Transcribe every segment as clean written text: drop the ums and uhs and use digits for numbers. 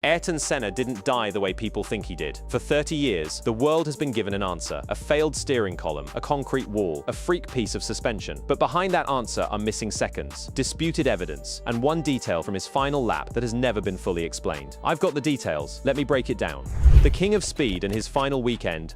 Ayrton Senna didn't die the way people think he did. For 30 years, the world has been given an answer: a failed steering column, a concrete wall, a freak piece of suspension. But behind that answer are missing seconds, disputed evidence, and one detail from his final lap that has never been fully explained. I've got the details. Let me break it down. The king of speed and his final weekend: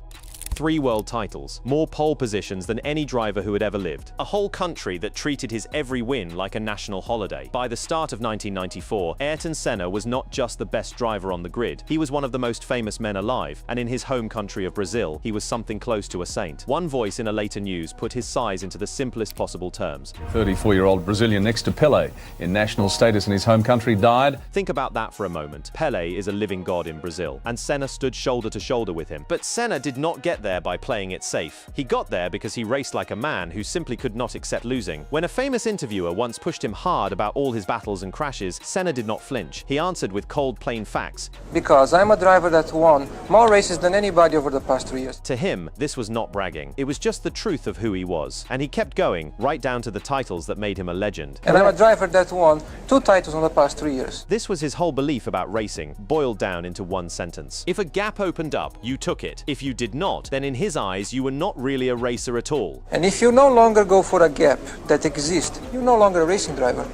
3 world titles, more pole positions than any driver who had ever lived, a whole country that treated his every win like a national holiday. By the start of 1994, Ayrton Senna was not just the best driver on the grid, he was one of the most famous men alive, and in his home country of Brazil, he was something close to a saint. One voice in a later news put his size into the simplest possible terms. 34-year-old Brazilian next to Pelé, in national status in his home country, died. Think about that for a moment. Pelé is a living god in Brazil, and Senna stood shoulder to shoulder with him. But Senna did not get there by playing it safe. He got there because he raced like a man who simply could not accept losing. When a famous interviewer once pushed him hard about all his battles and crashes, Senna did not flinch. He answered with cold, plain facts. Because I'm a driver that won more races than anybody over the past 3 years. To him, this was not bragging. It was just the truth of who he was. And he kept going, right down to the titles that made him a legend. And I'm a driver that won 2 titles in the past 3 years. This was his whole belief about racing, boiled down into one sentence. If a gap opened up, you took it. If you did not, then in his eyes, you were not really a racer at all. And if you no longer go for a gap that exists, you're no longer a racing driver.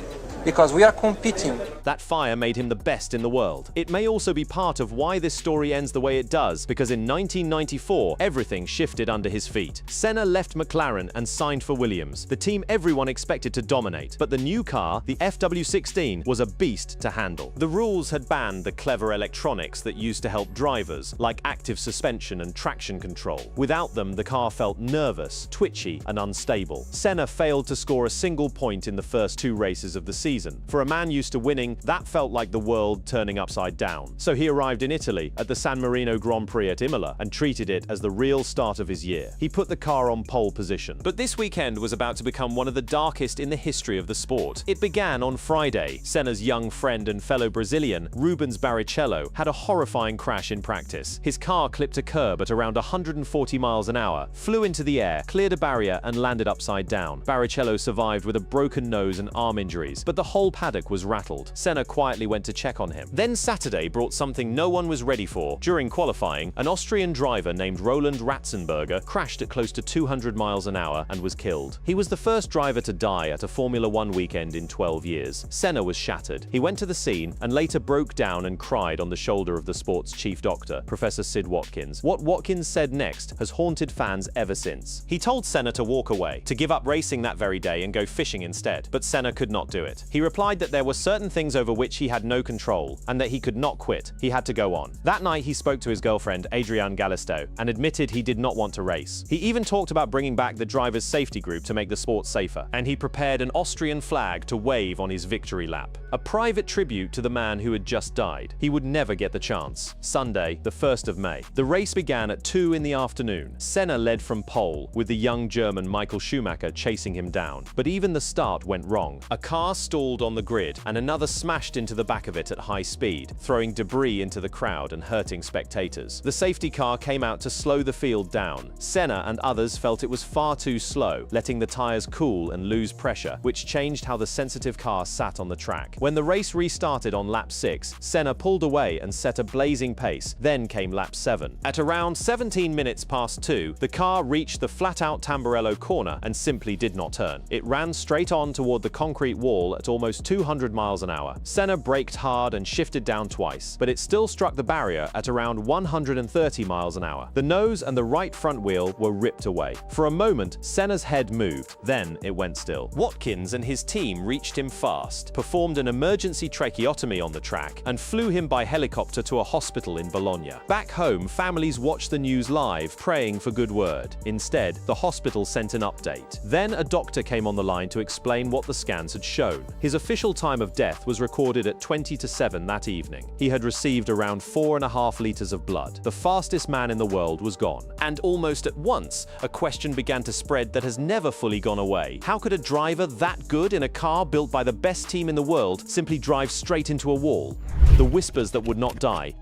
Because we are competing. That fire made him the best in the world. It may also be part of why this story ends the way it does, because in 1994, everything shifted under his feet. Senna left McLaren and signed for Williams, the team everyone expected to dominate. But the new car, the FW16, was a beast to handle. The rules had banned the clever electronics that used to help drivers, like active suspension and traction control. Without them, the car felt nervous, twitchy, and unstable. Senna failed to score a single point in the first 2 races of the season. For a man used to winning, that felt like the world turning upside down. So he arrived in Italy at the San Marino Grand Prix at Imola and treated it as the real start of his year. He put the car on pole position. But this weekend was about to become one of the darkest in the history of the sport. It began on Friday. Senna's young friend and fellow Brazilian, Rubens Barrichello, had a horrifying crash in practice. His car clipped a curb at around 140 miles an hour, flew into the air, cleared a barrier, and landed upside down. Barrichello survived with a broken nose and arm injuries, but the whole paddock was rattled. Senna quietly went to check on him. Then Saturday brought something no one was ready for. During qualifying, an Austrian driver named Roland Ratzenberger crashed at close to 200 miles an hour and was killed. He was the first driver to die at a Formula One weekend in 12 years. Senna was shattered. He went to the scene and later broke down and cried on the shoulder of the sport's chief doctor, Professor Sid Watkins. What Watkins said next has haunted fans ever since. He told Senna to walk away, to give up racing that very day and go fishing instead. But Senna could not do it. He replied that there were certain things over which he had no control, and that he could not quit. He had to go on. That night he spoke to his girlfriend, Adrienne Galisteu, and admitted he did not want to race. He even talked about bringing back the driver's safety group to make the sport safer, and he prepared an Austrian flag to wave on his victory lap. A private tribute to the man who had just died. He would never get the chance. Sunday, the 1st of May. The race began at 2 in the afternoon. Senna led from pole, with the young German Michael Schumacher chasing him down. But even the start went wrong. A car stalled on the grid, and another smashed into the back of it at high speed, throwing debris into the crowd and hurting spectators. The safety car came out to slow the field down. Senna and others felt it was far too slow, letting the tires cool and lose pressure, which changed how the sensitive car sat on the track. When the race restarted on lap 6, Senna pulled away and set a blazing pace. Then came lap 7. At around 17 minutes past 2, the car reached the flat-out Tamburello corner and simply did not turn. It ran straight on toward the concrete wall at almost 200 miles an hour. Senna braked hard and shifted down twice, but it still struck the barrier at around 130 miles an hour. The nose and the right front wheel were ripped away. For a moment, Senna's head moved, then it went still. Watkins and his team reached him fast, performed an emergency tracheotomy on the track, and flew him by helicopter to a hospital in Bologna. Back home, families watched the news live, praying for good word. Instead, the hospital sent an update. Then a doctor came on the line to explain what the scans had shown. His official time of death was recorded at 20 to 7 that evening. He had received around 4.5 liters of blood. The fastest man in the world was gone. And almost at once, a question began to spread that has never fully gone away. How could a driver that good in a car built by the best team in the world simply drive straight into a wall? The whispers that would not die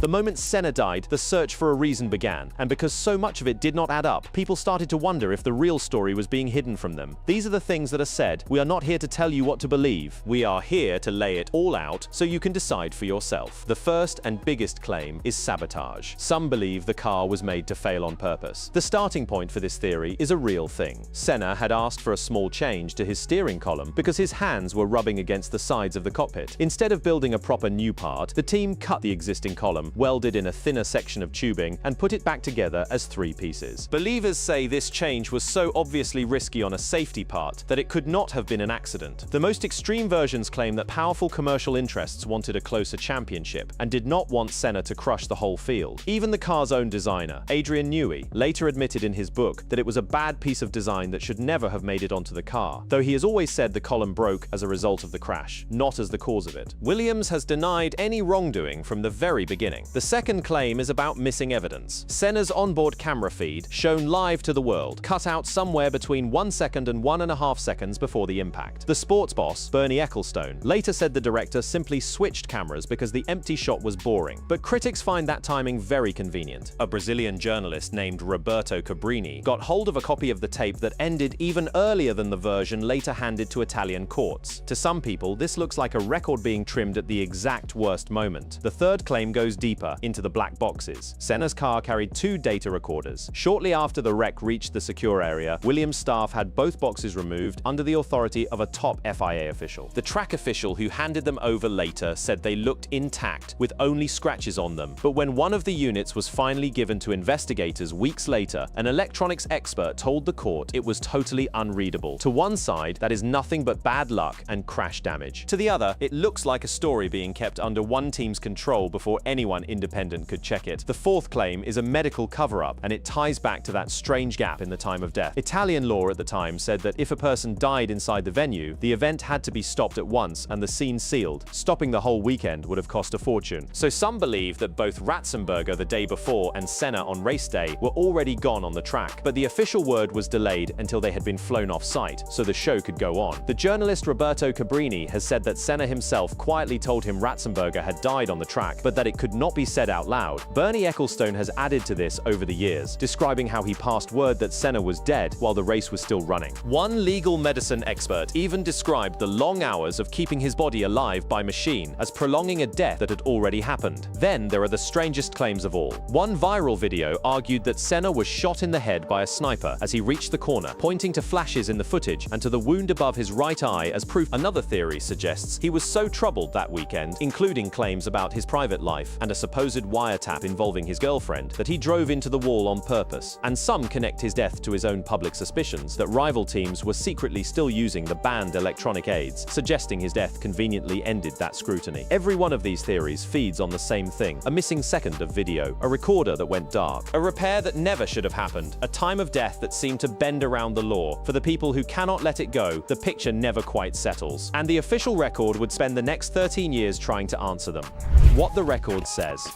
The moment Senna died, the search for a reason began, and because so much of it did not add up, people started to wonder if the real story was being hidden from them. These are the things that are said. We are not here to tell you what to believe. We are here to lay it all out so you can decide for yourself. The first and biggest claim is sabotage. Some believe the car was made to fail on purpose. The starting point for this theory is a real thing. Senna had asked for a small change to his steering column because his hands were rubbing against the sides of the cockpit. Instead of building a proper new part, the team cut the existing column, welded in a thinner section of tubing, and put it back together as 3 pieces. Believers say this change was so obviously risky on a safety part that it could not have been an accident. The most extreme versions claim that powerful commercial interests wanted a closer championship and did not want Senna to crush the whole field. Even the car's own designer, Adrian Newey, later admitted in his book that it was a bad piece of design that should never have made it onto the car, though he has always said the column broke as a result of the crash, not as the cause of it. Williams has denied any wrongdoing from the very beginning. The second claim is about missing evidence. Senna's onboard camera feed, shown live to the world, cut out somewhere between 1 second and 1.5 seconds before the impact. The sports boss, Bernie Ecclestone, later said the director simply switched cameras because the empty shot was boring, but critics find that timing very convenient. A Brazilian journalist named Roberto Cabrini got hold of a copy of the tape that ended even earlier than the version later handed to Italian courts. To some people, this looks like a record being trimmed at the exact worst moment. The third claim goes deeper, into the black boxes. Senna's car carried 2 data recorders. Shortly after the wreck reached the secure area, Williams staff had both boxes removed under the authority of a top FIA official. The track official who handed them over later said they looked intact, with only scratches on them. But when one of the units was finally given to investigators weeks later, an electronics expert told the court it was totally unreadable. To one side, that is nothing but bad luck and crash damage. To the other, it looks like a story being kept under one team's control before anyone independent could check it. The fourth claim is a medical cover-up, and it ties back to that strange gap in the time of death. Italian law at the time said that if a person died inside the venue, the event had to be stopped at once and the scene sealed. Stopping the whole weekend would have cost a fortune. So some believe that both Ratzenberger the day before and Senna on race day were already gone on the track, but the official word was delayed until they had been flown off-site, so the show could go on. The journalist Roberto Cabrini has said that Senna himself quietly told him Ratzenberger had died on the track, but that it could not be said out loud. Bernie Ecclestone has added to this over the years, describing how he passed word that Senna was dead while the race was still running. One legal medicine expert even described the long hours of keeping his body alive by machine as prolonging a death that had already happened. Then there are the strangest claims of all. One viral video argued that Senna was shot in the head by a sniper as he reached the corner, pointing to flashes in the footage and to the wound above his right eye as proof. Another theory suggests he was so troubled that weekend, including claims about his private life and a supposed wiretap involving his girlfriend, that he drove into the wall on purpose. And some connect his death to his own public suspicions that rival teams were secretly still using the banned electronic aids, suggesting his death conveniently ended that scrutiny. Every one of these theories feeds on the same thing: a missing second of video, a recorder that went dark, a repair that never should have happened, a time of death that seemed to bend around the law. For the people who cannot let it go, the picture never quite settles, and the official record would spend the next 13 years trying to answer them. What the record says.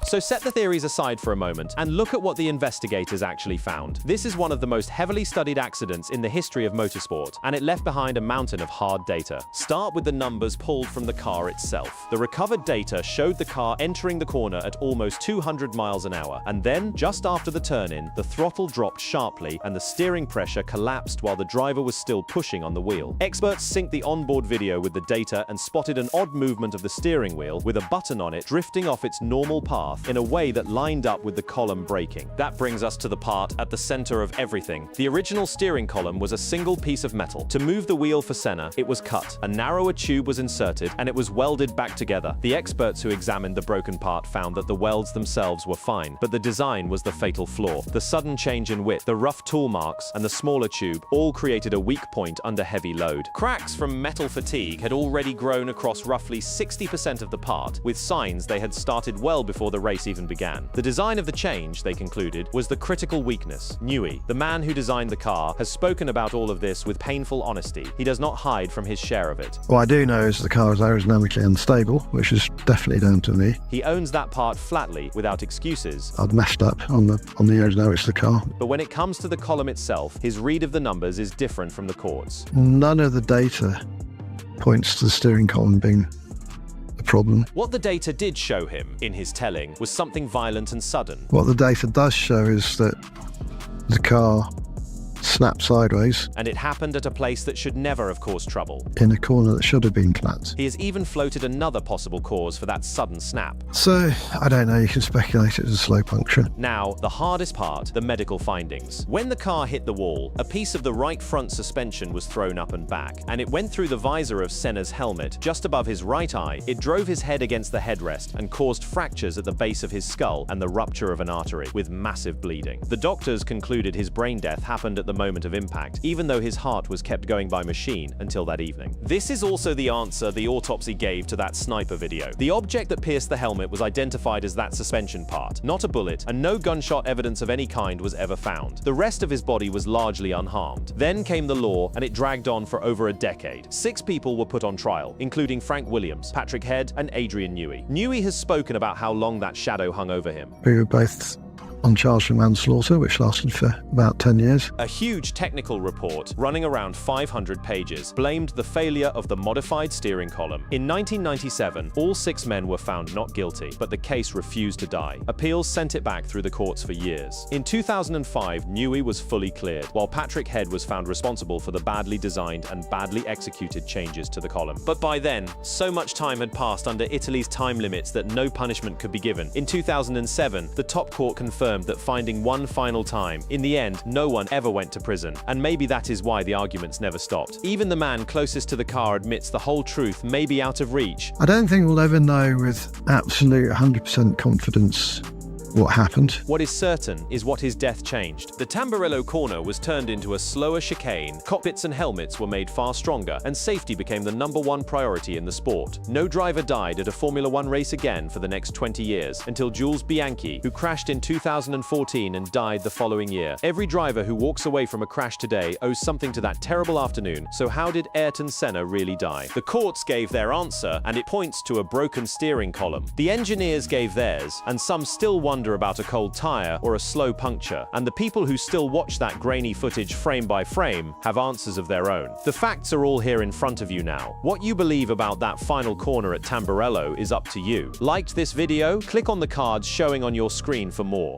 So set the theories aside for a moment and look at what the investigators actually found. This is one of the most heavily studied accidents in the history of motorsport, and it left behind a mountain of hard data. Start with the numbers pulled from the car itself. The recovered data showed the car entering the corner at almost 200 miles an hour, and then, just after the turn-in, the throttle dropped sharply and the steering pressure collapsed while the driver was still pushing on the wheel. Experts synced the onboard video with the data and spotted an odd movement of the steering wheel with a button on it drifting off its normal path in a way that lined up with the column braking. That brings us to the part at the center of everything. The original steering column was a single piece of metal. To move the wheel for Senna, it was cut. A narrower tube was inserted, and it was welded back together. The experts who examined the broken part found that the welds themselves were fine, but the design was the fatal flaw. The sudden change in width, the rough tool marks, and the smaller tube all created a weak point under heavy load. Cracks from metal fatigue had already grown across roughly 60% of the part, with signs they had started well before the race even began. The design of the change, they concluded, was the critical weakness. Newey, the man who designed the car, has spoken about all of this with painful honesty. He does not hide from his share of it. What I do know is the car is aerodynamically unstable, which is definitely down to me. He owns that part flatly, without excuses. I'd messed up on the aerodynamics of the car. But when it comes to the column itself, his read of the numbers is different from the court's. None of the data points to the steering column being a problem. What the data did show him, in his telling, was something violent and sudden. What the data does show is that the car snapped sideways And it happened at a place that should never have caused trouble. in a corner that should have been flat. He has even floated another possible cause for that sudden snap. So, I don't know, you can speculate it was a slow puncture. Now, the hardest part, the medical findings. When the car hit the wall, a piece of the right front suspension was thrown up and back, and it went through the visor of Senna's helmet, just above his right eye. It drove his head against the headrest and caused fractures at the base of his skull and the rupture of an artery, with massive bleeding. The doctors concluded his brain death happened at the moment of impact, even though his heart was kept going by machine until that evening. This is also the answer the autopsy gave to that sniper video. The object that pierced the helmet was identified as that suspension part, not a bullet, and no gunshot evidence of any kind was ever found. The rest of his body was largely unharmed. Then came the law, and it dragged on for over a decade. 6 people were put on trial, including Frank Williams, Patrick Head, and Adrian Newey. Newey has spoken about how long that shadow hung over him. We were both on charge for manslaughter, which lasted for about 10 years. A huge technical report, running around 500 pages, blamed the failure of the modified steering column. In 1997, all 6 men were found not guilty, but the case refused to die. Appeals sent it back through the courts for years. In 2005, Newey was fully cleared, while Patrick Head was found responsible for the badly designed and badly executed changes to the column. But by then, so much time had passed under Italy's time limits that no punishment could be given. In 2007, the top court confirmed that finding one final time. In the end, no one ever went to prison, and maybe that is why the arguments never stopped. Even the man closest to the car admits the whole truth may be out of reach. I don't think we'll ever know with absolute 100% confidence what happened. What is certain is what his death changed. The Tamburello corner was turned into a slower chicane, cockpits and helmets were made far stronger, and safety became the #1 priority in the sport. No driver died at a Formula 1 race again for the next 20 years, until Jules Bianchi, who crashed in 2014 and died the following year. Every driver who walks away from a crash today owes something to that terrible afternoon. So how did Ayrton Senna really die? The courts gave their answer, and it points to a broken steering column. The engineers gave theirs, and some still wonder about a cold tire or a slow puncture, and the people who still watch that grainy footage frame by frame have answers of their own. The facts are all here in front of you now. What you believe about that final corner at Tamburello is up to you. Liked this video? Click on the cards showing on your screen for more.